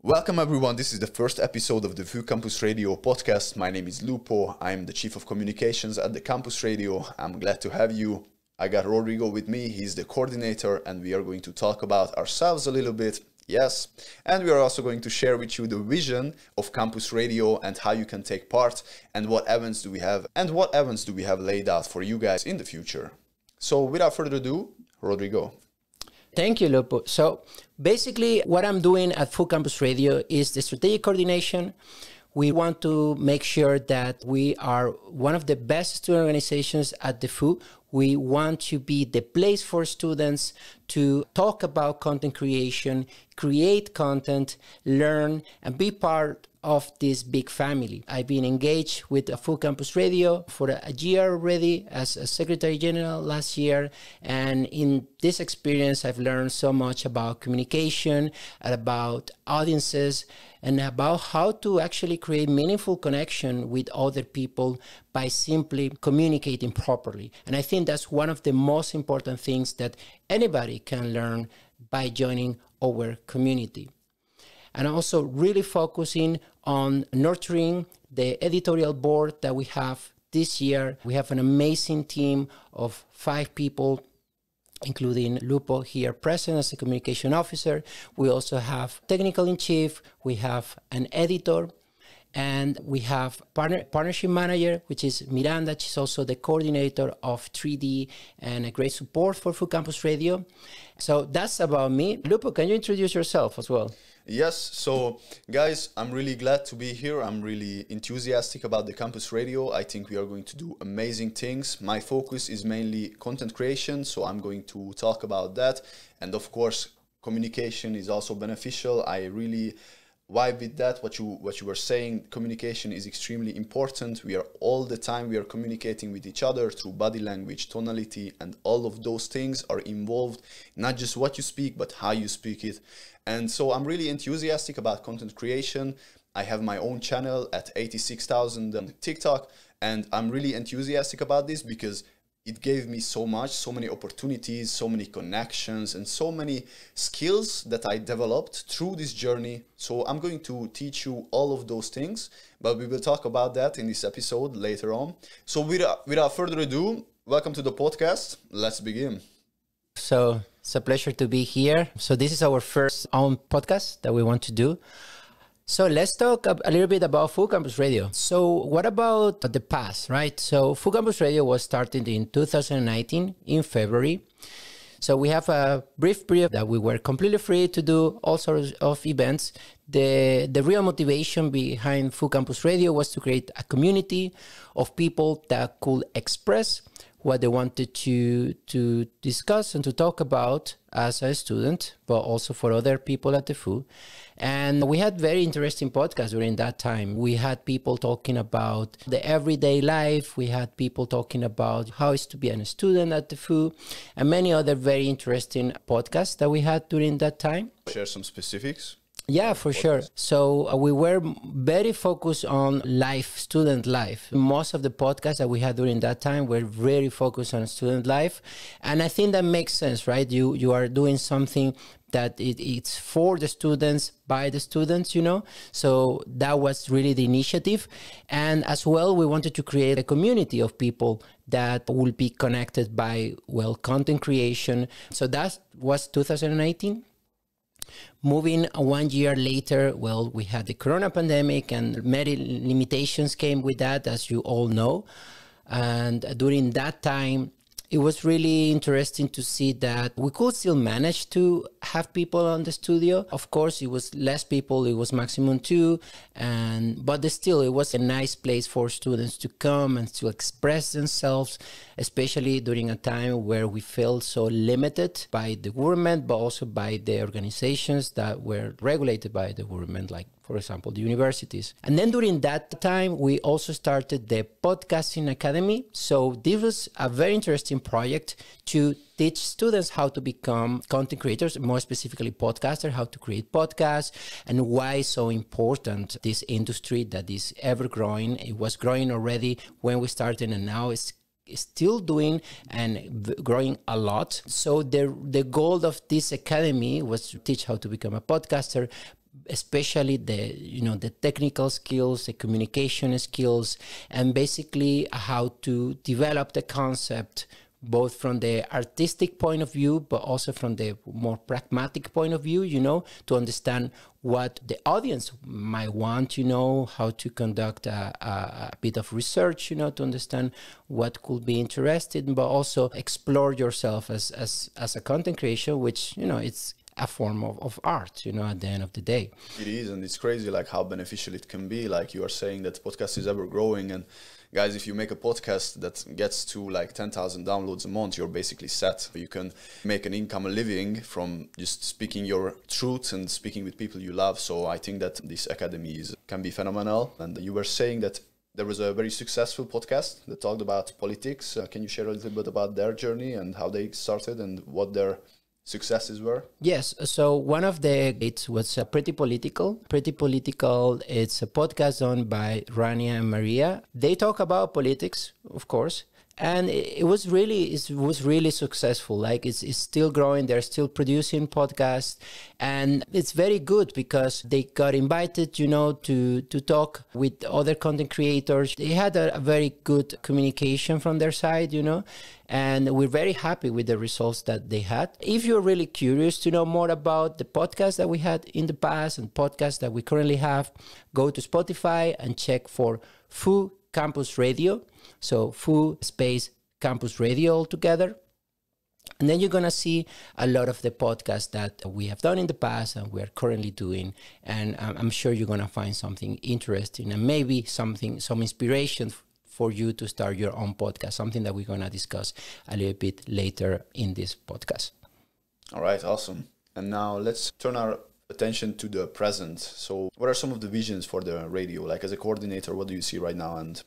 Welcome everyone, this is the first episode of the VU Campusradio podcast. My name is Lupo, I'm the Chief of Communications at the Campus Radio. I'm glad to have you. I got Rodrigo with me, he's the coordinator, and we are going to talk about ourselves a little bit, yes. And we are also going to share with you the vision of Campus Radio and how you can take part and what events do we have laid out for you guys in the future. So without further ado, Rodrigo. Thank you, Lupo. So basically what I'm doing at VUCampusradio is the strategic coordination. We want to make sure that we are one of the best student organizations at the VU. We want to be the place for students to talk about content creation, create content, learn, and be part of this big family. I've been engaged with VUCampusradio for a year already as a Secretary General last year. And in this experience, I've learned so much about communication, about audiences, and about how to actually create meaningful connection with other people by simply communicating properly. And I think that's one of the most important things that anybody can learn by joining our community. And also really focusing on nurturing the editorial board that we have this year. We have an amazing team of 5 people, including Lupo here present as a communication officer. We also have technical in chief, we have an editor, and we have partnership manager, which is Miranda. She's also the coordinator of 3D and a great support for VUCampusradio. So that's about me. Lupo, can you introduce yourself as well? Yes, so guys, I'm really glad to be here. I'm really enthusiastic about the Campus Radio. I think we are going to do amazing things. My focus is mainly content creation, so I'm going to talk about that. And of course, communication is also beneficial. I really vibe with that, what you were saying. Communication is extremely important. We are all the time, we are communicating with each other through body language, tonality, and all of those things are involved, not just what you speak, but how you speak it. And so I'm really enthusiastic about content creation. I have my own channel at 86,000 on TikTok, and I'm really enthusiastic about this because it gave me so much, so many opportunities, so many connections, and so many skills that I developed through this journey. So I'm going to teach you all of those things, but we will talk about that in this episode later on. So without further ado, welcome to the podcast. Let's begin. So it's a pleasure to be here. So this is our first own podcast that we want to do. So let's talk a little bit about VUCampusradio. So what about the past, right? So VUCampusradio was started in 2019 in February. So we have a brief period that we were completely free to do all sorts of events. The real motivation behind VUCampusradio was to create a community of people that could express what they wanted to discuss and to talk about as a student, but also for other people at the VU. And we had very interesting podcasts during that time. We had people talking about the everyday life. We had people talking about how it's to be a student at the VU, and many other very interesting podcasts that we had during that time. Share some specifics. Yeah, for sure. So we were very focused on life, student life. Most of the podcasts that we had during that time were very focused on student life. And I think that makes sense, right? You are doing something that it's for the students, by the students, you know? So that was really the initiative. And as well, we wanted to create a community of people that will be connected by, well, content creation. So that was 2018. Moving 1 year later, well, we had the corona pandemic and many limitations came with that, as you all know. And during that time, it was really interesting to see that we could still manage to have people on the studio. Of course, it was less people, it was maximum 2, but still it was a nice place for students to come and to express themselves, especially during a time where we felt so limited by the government, but also by the organizations that were regulated by the government, like, for example, the universities. And then during that time, we also started the Podcasting Academy. So this was a very interesting project to teach students how to become content creators, more specifically podcasters, how to create podcasts, and why it's so important, this industry that is ever growing. It was growing already when we started, and now it's still doing and growing a lot. So the goal of this academy was to teach how to become a podcaster, especially the technical skills, the communication skills, and basically how to develop the concept both from the artistic point of view, but also from the more pragmatic point of view, to understand what the audience might want, how to conduct a bit of research, to understand what could be interesting, but also explore yourself as a content creation, which, it's a form of art, at the end of the day. It is, and it's crazy like how beneficial it can be. Like you are saying that podcast is ever growing, and guys, if you make a podcast that gets to like 10,000 downloads a month, you're basically set. You can make an income, a living from just speaking your truth and speaking with people you love. So I think that this academy can be phenomenal. And you were saying that there was a very successful podcast that talked about politics. Can you share a little bit about their journey and how they started and what their successes were? Yes. So one of it was Pretty Political. Pretty Political, it's a podcast done by Rania and Maria. They talk about politics, of course. And it was really successful. Like it's still growing. They're still producing podcasts, and it's very good because they got invited, to talk with other content creators. They had a very good communication from their side, and we're very happy with the results that they had. If you're really curious to know more about the podcasts that we had in the past and podcasts that we currently have, go to Spotify and check for VU Campusradio. So VU space Campus Radio altogether. And then you're going to see a lot of the podcasts that we have done in the past and we are currently doing. And I'm sure you're going to find something interesting and maybe some inspiration for you to start your own podcast, something that we're going to discuss a little bit later in this podcast. All right, awesome. And now let's turn our attention to the present. So what are some of the visions for the radio? Like as a coordinator, what do you see right now and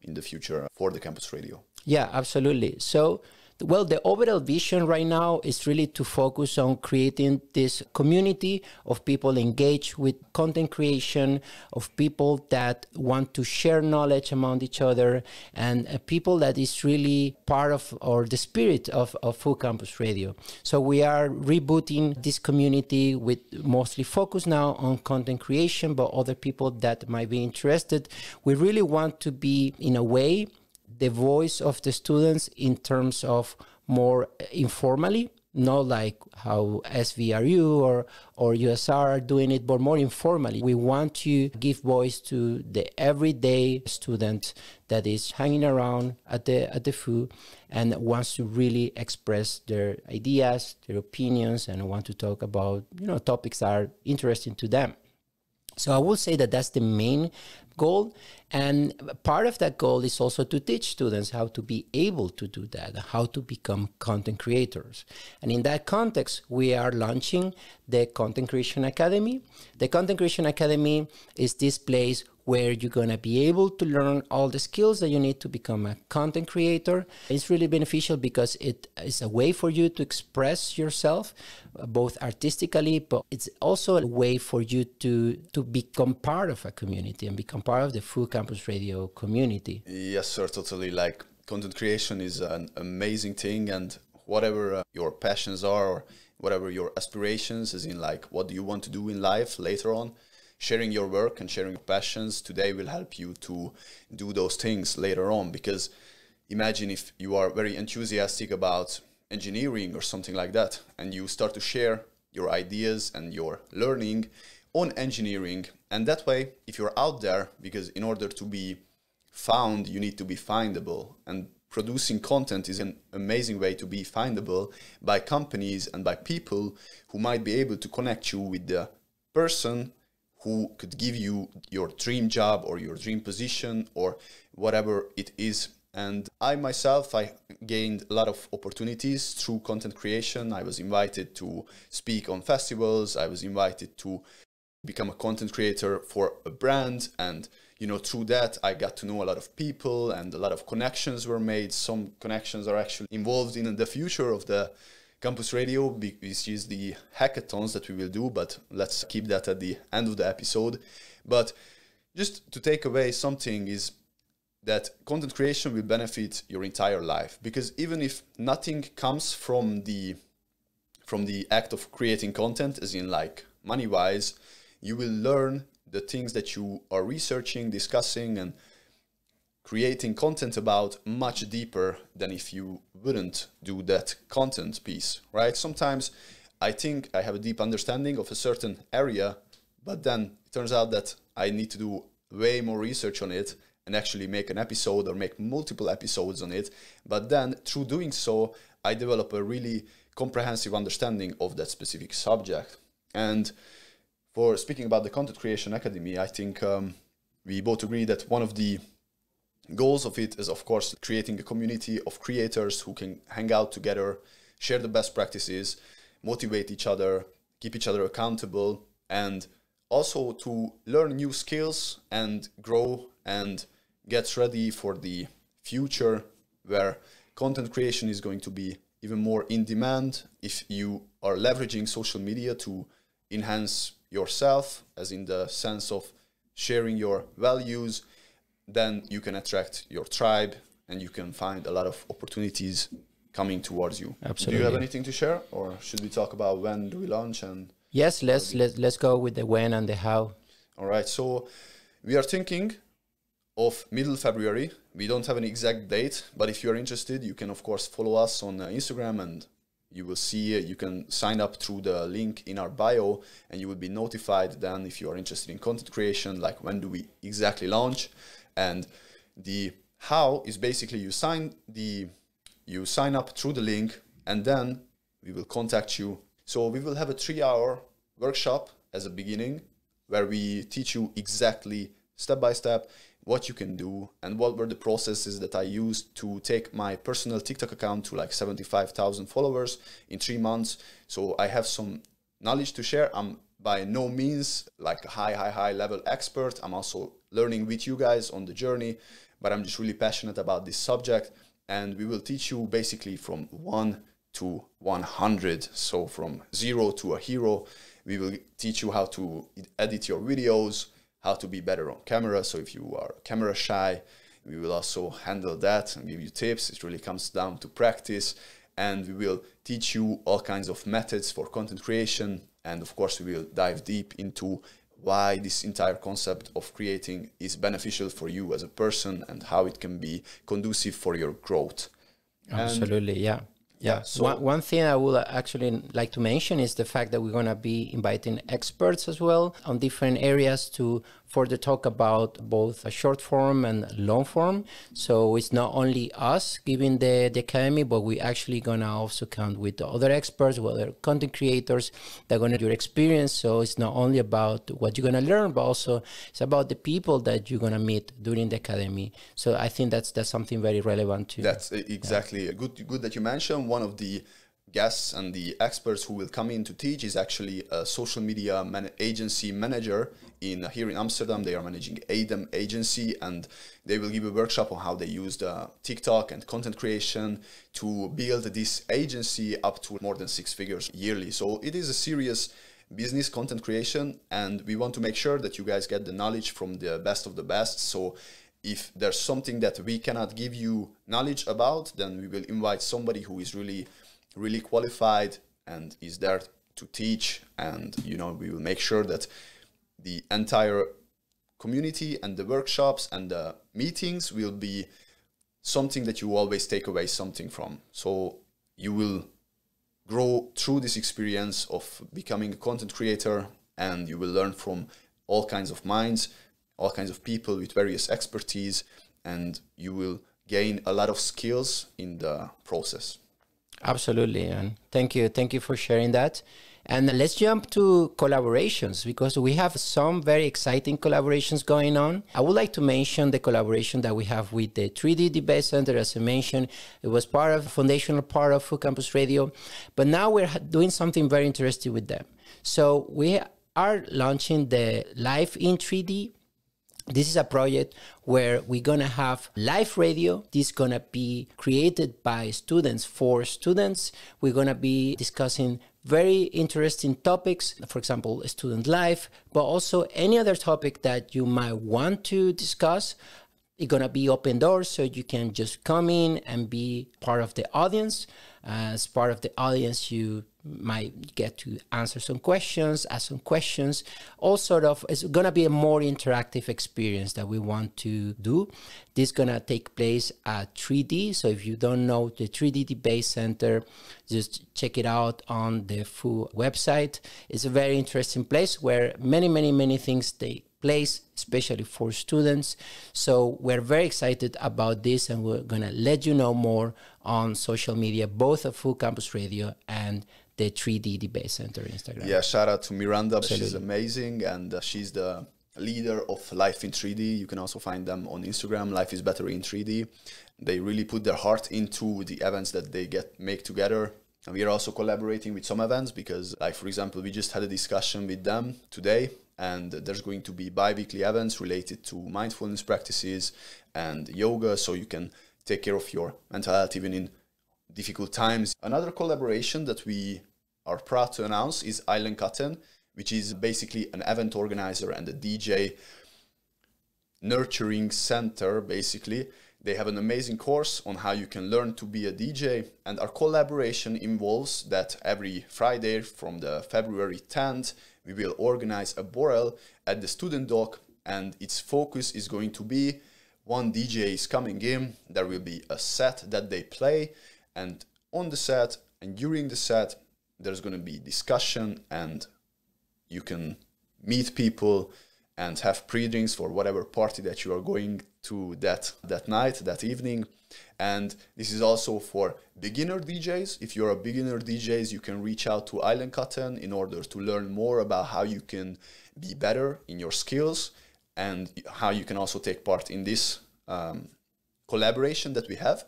in the future for the Campus Radio? Yeah, absolutely. So, well, the overall vision right now is really to focus on creating this community of people engaged with content creation, of people that want to share knowledge among each other, and people that is really part of, or the spirit of VU Campus Radio. So we are rebooting this community with mostly focus now on content creation, but other people that might be interested. We really want to be, in a way, the voice of the students in terms of more informally, not like how SVRU or USR are doing it, but more informally. We want to give voice to the everyday student that is hanging around at the VU and wants to really express their ideas, their opinions, and want to talk about topics that are interesting to them. So I will say that that's the main goal. And part of that goal is also to teach students how to be able to do that, how to become content creators. And in that context, we are launching the Content Creation Academy. The Content Creation Academy is this place where you're going to be able to learn all the skills that you need to become a content creator. It's really beneficial because it is a way for you to express yourself, both artistically, but it's also a way for you to become part of a community and become part of the VU Campus Radio community. Yes, sir, totally. Like content creation is an amazing thing, and whatever your passions are, or whatever your aspirations, as in like what do you want to do in life later on, sharing your work and sharing your passions today will help you to do those things later on. Because imagine if you are very enthusiastic about engineering or something like that, and you start to share your ideas and your learning on engineering. And that way, if you're out there, because in order to be found, you need to be findable. And producing content is an amazing way to be findable by companies and by people who might be able to connect you with the person who could give you your dream job or your dream position or whatever it is. And I myself, I gained a lot of opportunities through content creation. I was invited to speak on festivals. I was invited to become a content creator for a brand. And, through that, I got to know a lot of people and a lot of connections were made. Some connections are actually involved in the future of the Campus Radio, which is the hackathons that we will do, but let's keep that at the end of the episode. But just to take away something is that content creation will benefit your entire life, because even if nothing comes from the act of creating content, as in like money-wise, you will learn the things that you are researching, discussing, and creating content about much deeper than if you wouldn't do that content piece, right? Sometimes I think I have a deep understanding of a certain area, but then it turns out that I need to do way more research on it and actually make an episode or make multiple episodes on it. But then through doing so, I develop a really comprehensive understanding of that specific subject. And for speaking about the Content Creation Academy, I think we both agree that one of the goals of it is, of course, creating a community of creators who can hang out together, share the best practices, motivate each other, keep each other accountable, and also to learn new skills and grow and get ready for the future where content creation is going to be even more in demand. If you are leveraging social media to enhance yourself, as in the sense of sharing your values, then you can attract your tribe and you can find a lot of opportunities coming towards you. Absolutely. Do you have anything to share, or should we talk about when do we launch? And yes, let's go with the when and the how. all right, so we are thinking of middle February. We don't have an exact date, but if you are interested, you can of course follow us on Instagram, and you will see, you can sign up through the link in our bio, and you will be notified then if you are interested in content creation, like when do we exactly launch. And the how is basically you sign up through the link, and then we will contact you. So we will have a 3-hour workshop as a beginning where we teach you exactly step by step what you can do and what were the processes that I used to take my personal TikTok account to like 75,000 followers in 3 months. So I have some knowledge to share. I'm by no means like a high level expert. I'm also learning with you guys on the journey, but I'm just really passionate about this subject. And we will teach you basically from 1 to 100. So from 0 to a hero. We will teach you how to edit your videos, how to be better on camera. So if you are camera shy, we will also handle that and give you tips. It really comes down to practice. And we will teach you all kinds of methods for content creation. And of course, we will dive deep into why this entire concept of creating is beneficial for you as a person and how it can be conducive for your growth. Absolutely, yeah. Yeah. So one thing I would actually like to mention is the fact that we're going to be inviting experts as well on different areas to further talk about both a short form and long form. So it's not only us giving the academy, but we actually going to also count with the other experts, whether content creators that are going to do your experience. So it's not only about what you're going to learn, but also it's about the people that you're going to meet during the academy. So I think that's something very relevant too. That's exactly good that you mentioned. One of the guests and the experts who will come in to teach is actually a social media agency manager here in Amsterdam. They are managing ADEM agency, and they will give a workshop on how they use TikTok and content creation to build this agency up to more than 6 figures yearly. So it is a serious business, content creation, and we want to make sure that you guys get the knowledge from the best of the best. So if there's something that we cannot give you knowledge about, then we will invite somebody who is really qualified and is there to teach. And, we will make sure that the entire community and the workshops and the meetings will be something that you always take away something from. So you will grow through this experience of becoming a content creator, and you will learn from all kinds of minds, all kinds of people with various expertise, and you will gain a lot of skills in the process. Absolutely, and thank you for sharing that. And let's jump to collaborations, because we have some very exciting collaborations going on. I would like to mention the collaboration that we have with the 3D Debate Center. As I mentioned, it was foundational part of VUCampusradio, but now we're doing something very interesting with them. So we are launching the Live in 3D. This is a project where we're going to have live radio. This is going to be created by students for students. We're going to be discussing very interesting topics, for example, student life, but also any other topic that you might want to discuss. It's going to be open doors, so you can just come in and be part of the audience. As part of the audience, you might get to answer some questions, ask some questions. All sort of, it's going to be a more interactive experience that we want to do. This is going to take place at 3D. So if you don't know the 3D Debate Center, just check it out on the VU website. It's a very interesting place where many things take place, especially for students. So we're very excited about this, and we're going to let you know more on social media, both of VU Campus Radio and the 3D Debate Center Instagram. Yeah, shout out to Miranda. Absolutely. She's amazing, and she's the leader of Life in 3D. You can also find them on Instagram, Life is Better in 3D. They really put their heart into the events that they make together. And we are also collaborating with some events because, like, for example, we just had a discussion with them today, and there's going to be bi-weekly events related to mindfulness practices and yoga, so you can take care of your mental health even in difficult times. Another collaboration that we are proud to announce is Island Cotton, which is basically an event organizer and a DJ nurturing center, basically. They have an amazing course on how you can learn to be a DJ, and our collaboration involves that every Friday from the February 10th, we will organize a borel at the student dock, and its focus is going to be one DJ is coming in, there will be a set that they play, and on the set and during the set, there's going to be discussion, and you can meet people and have pre-drinks for whatever party that you are going to that night, that evening. And this is also for beginner DJs. If you're a beginner DJs, you can reach out to Island Cotton in order to learn more about how you can be better in your skills and how you can also take part in this collaboration that we have.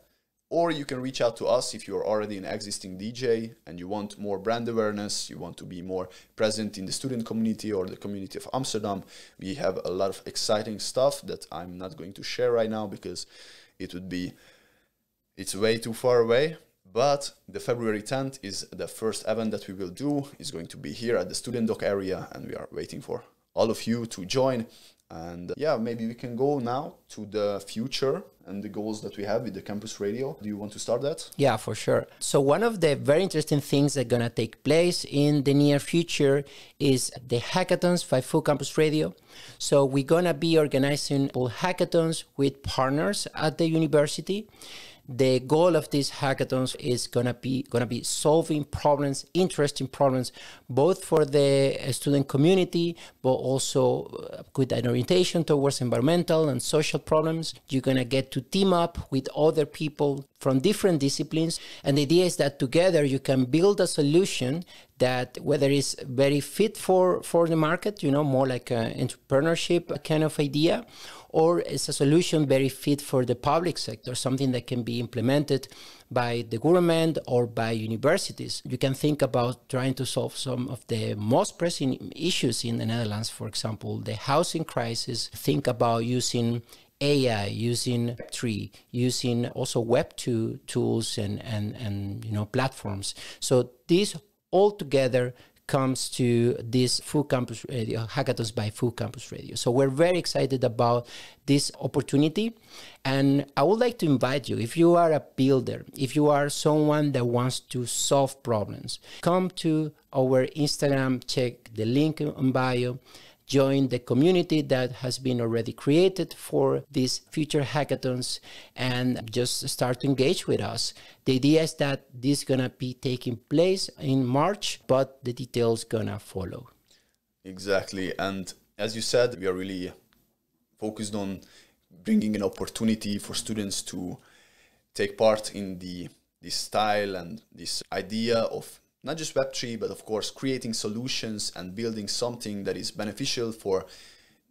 Or you can reach out to us if you're already an existing DJ and you want more brand awareness, you want to be more present in the student community or the community of Amsterdam. We have a lot of exciting stuff that I'm not going to share right now because it's way too far away. But the February 10th is the first event that we will do. It's going to be here at the student dock area, and we are waiting for all of you to join. And yeah, maybe we can go now to the future and the goals that we have with the Campus Radio. Do you want to start that? Yeah, for sure. So one of the very interesting things that are going to take place in the near future is the hackathons by VU Campus Radio. So we're going to be organizing hackathons with partners at the university. The goal of these hackathons is gonna be solving problems, interesting problems, both for the student community, but also with an orientation towards environmental and social problems. You're gonna get to team up with other people from different disciplines, and the idea is that together you can build a solution that whether it's very fit for the market, more like an entrepreneurship kind of idea, or it's a solution very fit for the public sector, something that can be implemented by the government or by universities. You can think about trying to solve some of the most pressing issues in the Netherlands, for example, the housing crisis. Think about using AI, using Web3, using also Web2 tools and platforms. So these all together comes to this VU Campus Radio, hackathons by VU Campus Radio. So we're very excited about this opportunity. And I would like to invite you, if you are a builder, if you are someone that wants to solve problems, come to our Instagram, check the link in bio, join the community that has been already created for these future hackathons, and just start to engage with us. The idea is that this is going to be taking place in March, but the details going to follow. Exactly. And as you said, we are really focused on bringing an opportunity for students to take part in this style and this idea of not just Web3, but of course creating solutions and building something that is beneficial for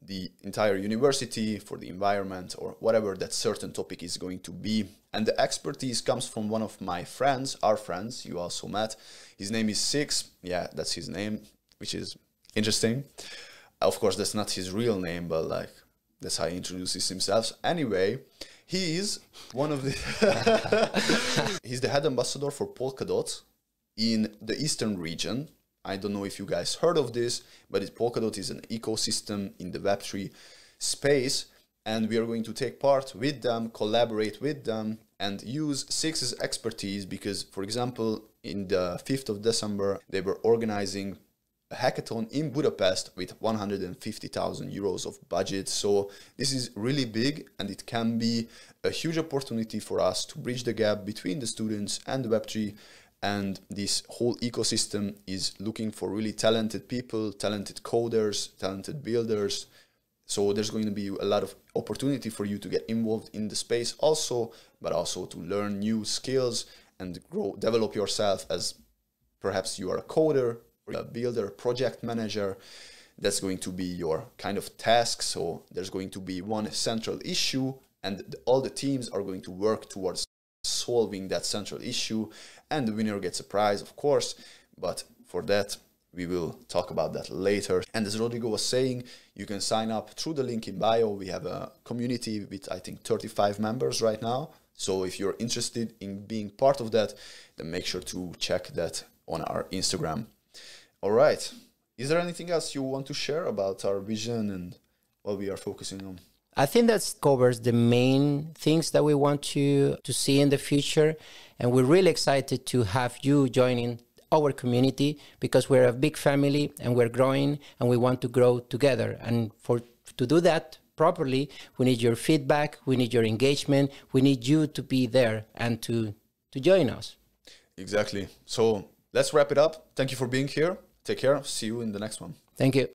the entire university, for the environment, or whatever that certain topic is going to be. And the expertise comes from one of my friends, our friends, you also met. His name is Six. Yeah, that's his name, which is interesting. Of course, that's not his real name, but that's how he introduces himself. Anyway, he is one of the... He's the head ambassador for Polkadot in the Eastern region. I don't know if you guys heard of this, but Polkadot is an ecosystem in the Web3 space, and we are going to take part with them, collaborate with them, and use Six's expertise because, for example, in the 5th of December, they were organizing a hackathon in Budapest with 150,000 euros of budget. So this is really big, and it can be a huge opportunity for us to bridge the gap between the students and the Web3. And this whole ecosystem is looking for really talented people, talented coders, talented builders. So there's going to be a lot of opportunity for you to get involved in the space also, but also to learn new skills and grow, develop yourself as perhaps you are a coder, a builder, project manager. That's going to be your kind of task. So there's going to be one central issue, and all the teams are going to work towards solving that central issue, and the winner gets a prize, of course. But for that, we will talk about that later. And as Rodrigo was saying, you can sign up through the link in bio. We have a community with, I think, 35 members right now. So if you're interested in being part of that, then make sure to check that on our Instagram. All right. Is there anything else you want to share about our vision and what we are focusing on? I think that covers the main things that we want to see in the future. And we're really excited to have you joining our community because we're a big family and we're growing and we want to grow together. And to do that properly, we need your feedback, we need your engagement, we need you to be there and to join us. Exactly. So let's wrap it up. Thank you for being here. Take care. See you in the next one. Thank you.